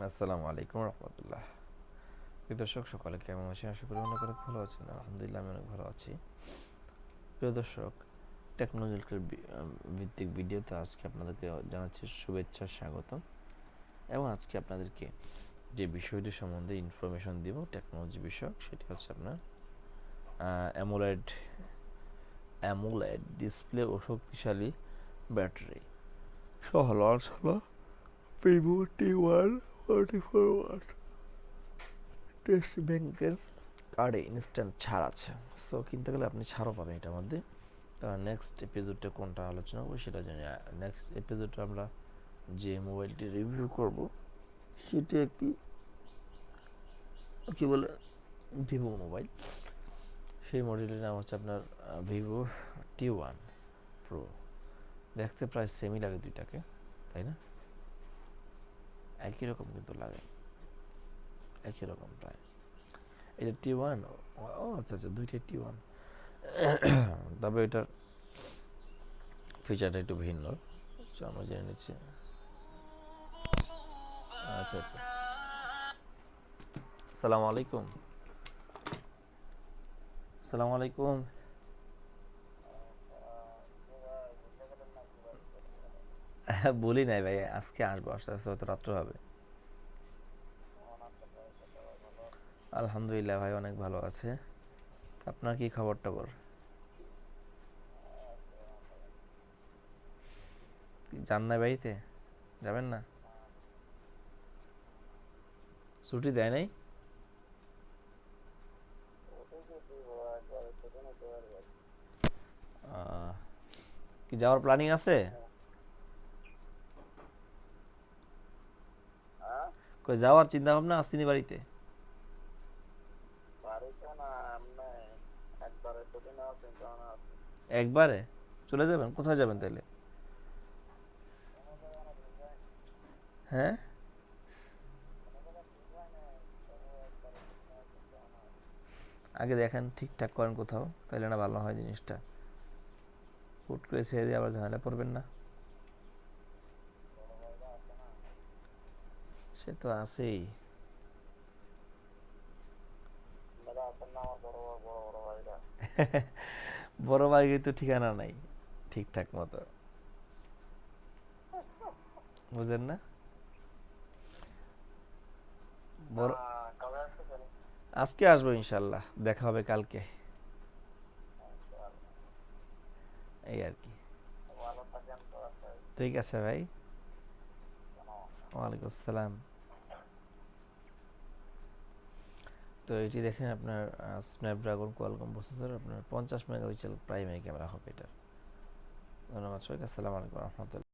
আসসালামু আলাইকুম রহমতুল্লাহ। প্রিয় দর্শক, সকালে কেমন আছেন? আশা করি অনেক অনেক ভালো আছেন। আলহামদুলিল্লাহ, আমি অনেক ভালো আছি। প্রিয় দর্শক, টেকনোলজিক্যাল ভিত্তিক ভিডিওতে আজকে আপনাদেরকে জানাচ্ছি শুভেচ্ছা, স্বাগতম। এবং আজকে আপনাদেরকে যে বিষয়টি সম্বন্ধে ইনফরমেশন দিব টেকনোলজি বিষয়ক, সেটি হচ্ছে আপনার অ্যামোলেড অ্যামোলেড ডিসপ্লে ও শক্তিশালী ব্যাটারি সহ লঞ্চ হলো ভিভো T1 44 ওয়াট টেস্ট ব্যাংকের কার্ডে ইনস্ট্যান্ট ছাড় আছে। সো কিনতে গেলে আপনি ছাড়ও পাবেন এটার মধ্যে। তার নেক্সট এপিসোডে কোনটা আলোচনা করবো সেটা জানি। নেক্সট এপিসোডে আমরা যে মোবাইলটি রিভিউ করব সেটি একটি কী বলে ভিভো মোবাইল। সেই মডেলের নাম হচ্ছে আপনার ভিভো T1 প্রো। দেখতে প্রায় সেমই লাগে দুইটাকে, তাই না? একই রকম কিন্তু লাগে, একই রকম প্রায়। এটা T1, ও আচ্ছা আচ্ছা, দুইটাই T1। তবে এটার ফিচারটা একটু ভিন্ন, আমরা জেনে নিচ্ছি। আচ্ছা আচ্ছা, আসসালামু আলাইকুম। আসসালামু আলাইকুম। বলি নাই ভাই, আজকে আসবো, আস্তে আস্তে হয়তো রাত্র হবে। আলহামদুলিল্লাহ ভাই, অনেক ভালো আছে। আপনার কি খবর টবর? যান না বাড়িতে? যাবেন না? ছুটি দেয় নাই? আহ, কি যাওয়ার প্ল্যানিং আছে? কই যাওয়ার চিন্তা ভাবনা আসেনি বাড়িতে? একবারে চলে যাবেন? কোথায় যাবেন তাহলে? হ্যাঁ, আগে দেখেন ঠিকঠাক করেন কোথাও, তাহলে না ভালো হয় জিনিসটা। হুট করে ছেড়ে দিয়ে আবার ঝামেলা পড়বেন না। সে তো আছেই। বড় ভাইয়ের তো ঠিকানা নাই ঠিকঠাক মতো, বুঝেন না? বড় আজকে আসবো ইনশাল্লাহ, দেখা হবে কালকে, এই আর কি। ঠিক আছে ভাই। ওয়ালাইকুম আসসালাম। তো এটি দেখেন আপনার স্ন্যাপড্রাগন কোয়ালকম প্রসেসর, আপনার 50 মেগাপিক্সেল প্রাইমারি ক্যামেরা হবে এটা। ধন্যবাদ সবাইকে। আসসালামু আলাইকুম রহমতুল্লাহ।